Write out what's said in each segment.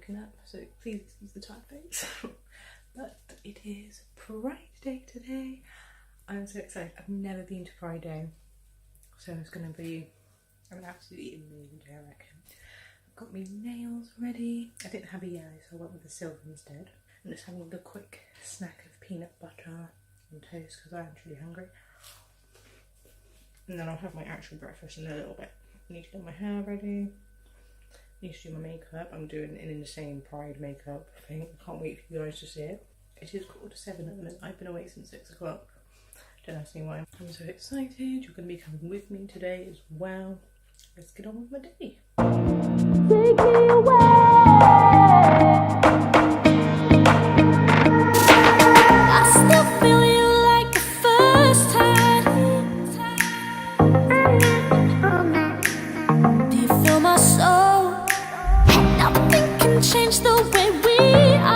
waking up, so please excuse the tired face. But it is Pride Day today. I'm so excited. I've never been to Pride Day, so it's going to be an absolutely amazing day, I reckon. I've got my nails ready. I didn't have a yellow, so I went with the silver instead. I'm just having the quick snack of peanut butter and toast because I'm truly hungry. And then I'll have my actual breakfast in a little bit. I need to get my hair ready. I need to do my makeup. I'm doing an insane Pride makeup thing. I can't wait for you guys to see it. It is 7:15 at the minute. I've been awake since 6 o'clock. Don't ask me why. I'm so excited. You're going to be coming with me today as well. Let's get on with my day. Take me away. I still feel you like the first time. Do you feel my soul? Nothing can change the way we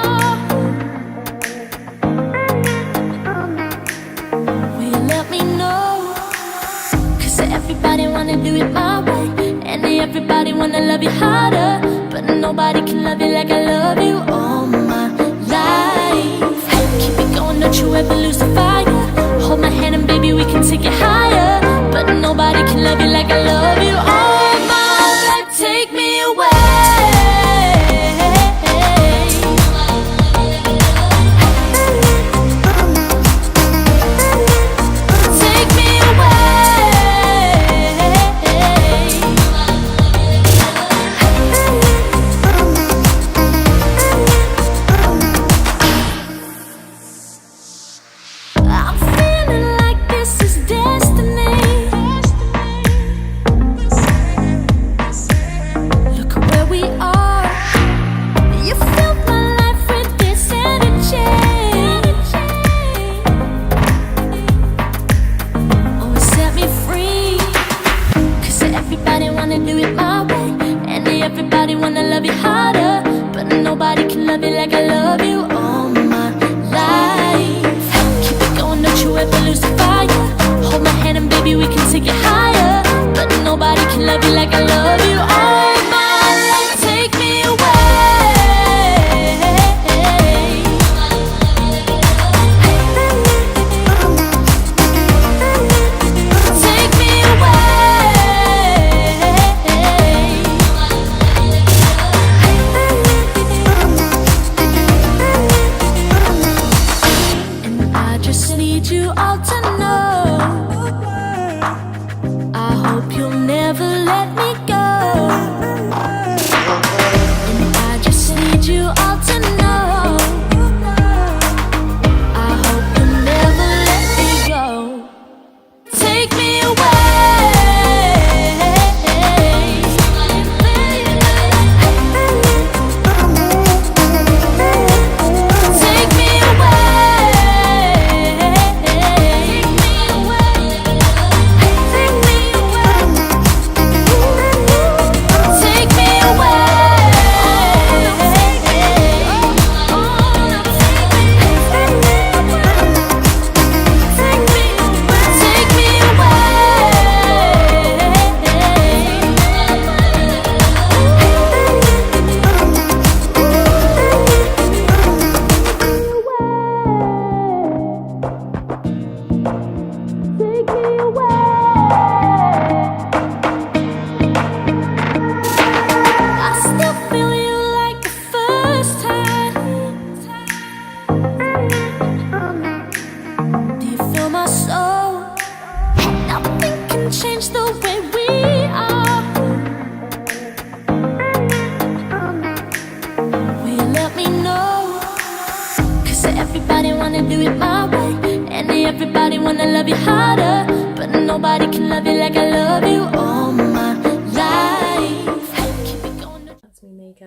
are. Will you let me know? 'Cause everybody wanna do it my way, and everybody wanna love you harder, but nobody can love you like I love you all my life. Keep it going, don't you ever lose the fire. Hold my hand and baby we can take it higher, but nobody can love you like I love you all my life. Take me away.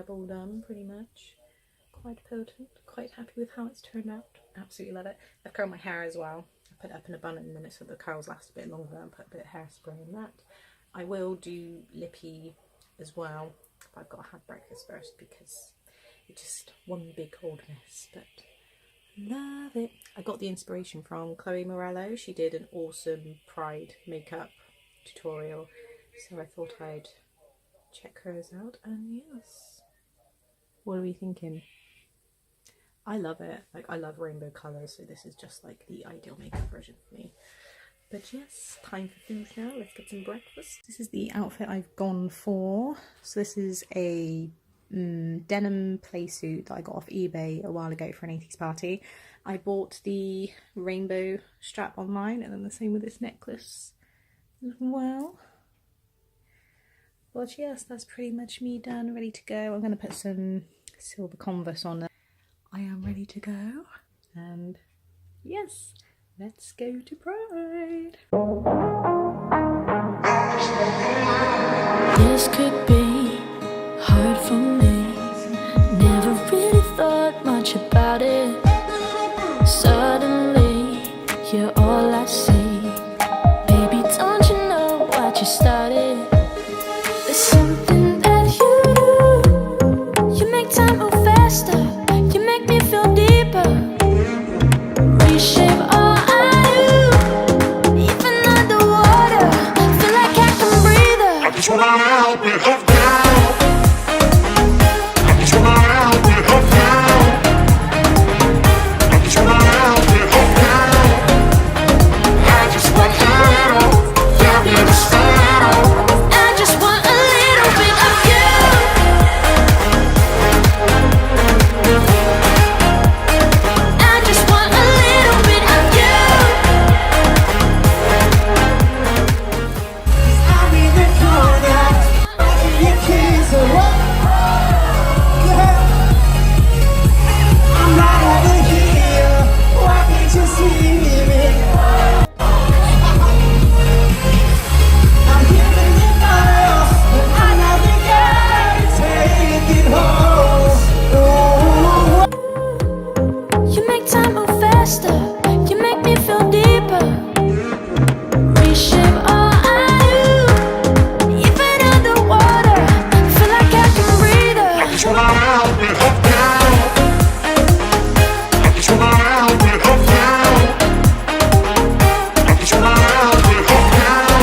All done pretty much. Quite potent, quite happy with how it's turned out. Absolutely love it. I've curled my hair as well. I put it up in a bun in a minute so the curls last a bit longer and put a bit of hairspray in that. I will do lippy as well, but I've got to have breakfast first because it's just one big old mess, but love it. I got the inspiration from Chloe Morello. She did an awesome Pride makeup tutorial, so I thought I'd check hers out, and yes. What are we thinking? I love it. Like, I love rainbow colours, so this is just like the ideal makeup version for me. But yes, time for food now. Let's get some breakfast. This is the outfit I've gone for. So this is a denim play suit that I got off eBay a while ago for an 80s party. I bought the rainbow strap online, and then the same with this necklace as well. But yes, that's pretty much me done, ready to go. I'm going to put some silver Converse on it. I am ready to go, and yes, let's go to Pride. This could be hard for me. Never really thought much about it. Suddenly, you're all I see. Baby, don't you know what you started? There's something that you do. You make time move faster. You make me feel deeper. Reshape all I do. Even underwater, feel like I can breathe her. I just wanna help it up down. I just wanna help it up down. I just wanna help it up down. I just want a little, yeah, little style. I just want a little bit of you. I just want a little bit of you. I'm in the corner, watching your kids away. I'm right over here, why can't you see me? I'm giving you my all, but I'm not the guy to take it home. You make time move faster, you make me feel deeper. Reshape all I do, even underwater, feel like I can breathe her. I just wanna help it up down. I just wanna help it up down. I just wanna help it up down.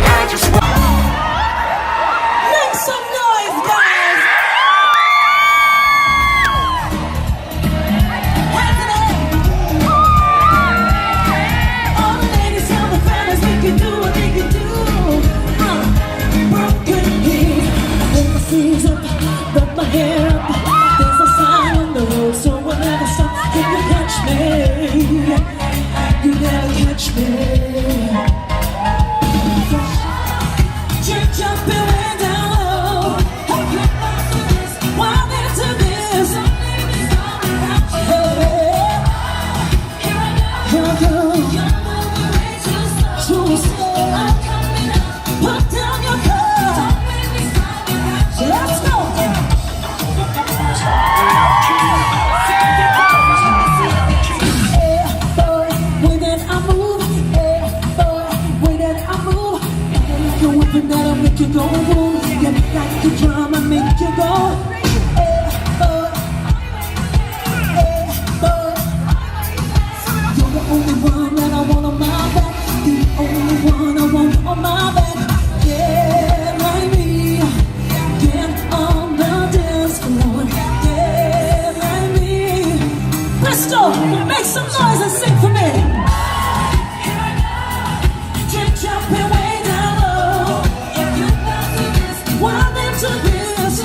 I just want. Make some noise, guys. Hands in the air. All the ladies tell the fellas we can do what they can do. Broken knees, I pull my sleeves up, rub my hair up. There's a sign on the road, so we'll never stop. You can catch me, you never catch me. You're jumping way down low. Wild into this. Here I go. Too slow. Put down your car. Let's go. Way that I move, way that I move. Like a weapon that'll make you go boom. Yeah, like the drama make you go. You're the only one that I want on my back. The only one I want on my back. Yeah, like me. Get on the dance floor. Yeah, like me. Bristol, make some noise and sing for me. You're jumping way down low. Wild into this.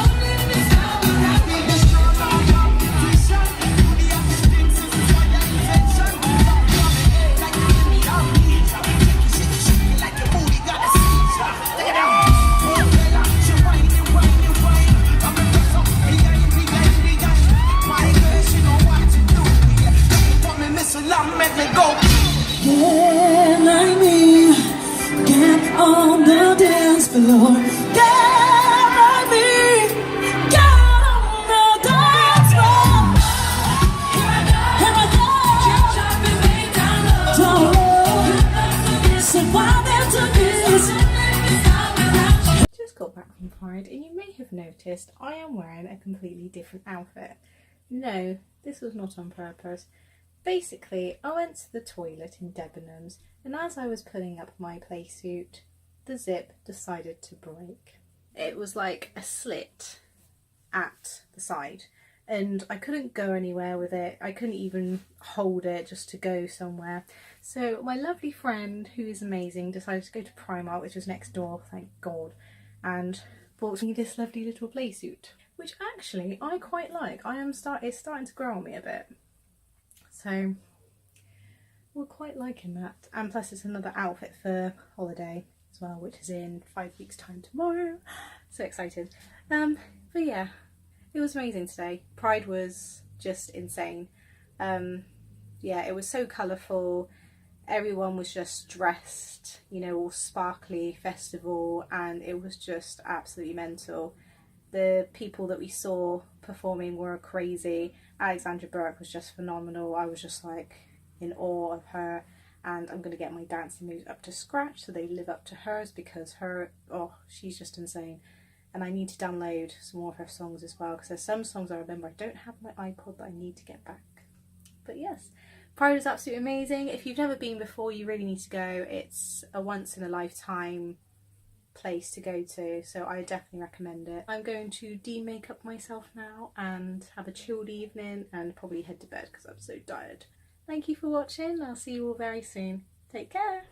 Yeah, like me. Get on the dance floor. Yeah, like me. Get on the dance floor. Here I go. Don't know. So wild into this. Just got back from Pride, and you may have noticed I am wearing a completely different outfit. No, this was not on purpose. Basically, I went to the toilet in Debenhams, and as I was putting up my play suit, the zip decided to break. It was like a slit, at the side, and I couldn't go anywhere with it. I couldn't even hold it just to go somewhere. So my lovely friend, who is amazing, decided to go to Primark, which was next door, thank God, and bought me this lovely little play suit, which actually I quite like. It's starting to grow on me a bit. So we're quite liking that. And plus it's another outfit for holiday as well, which is in 5 weeks time tomorrow. So excited. But yeah, it was amazing today. Pride was just insane. Yeah, it was so colourful. Everyone was just dressed, you know, all sparkly, festival, and it was just absolutely mental. The people that we saw performing were crazy. Alexandra Burke was just phenomenal. I was just like in awe of her, and I'm going to get my dancing moves up to scratch so they live up to hers, because she's just insane. And I need to download some more of her songs as well, because there's some songs I remember I don't have on my iPod that I need to get back. But yes, Pride is absolutely amazing. If you've never been before, you really need to go. It's a once in a lifetime place to go to, so I definitely recommend it. I'm going to de-makeup myself now and have a chilled evening and probably head to bed because I'm so tired. Thank you for watching. I'll see you all very soon. Take care.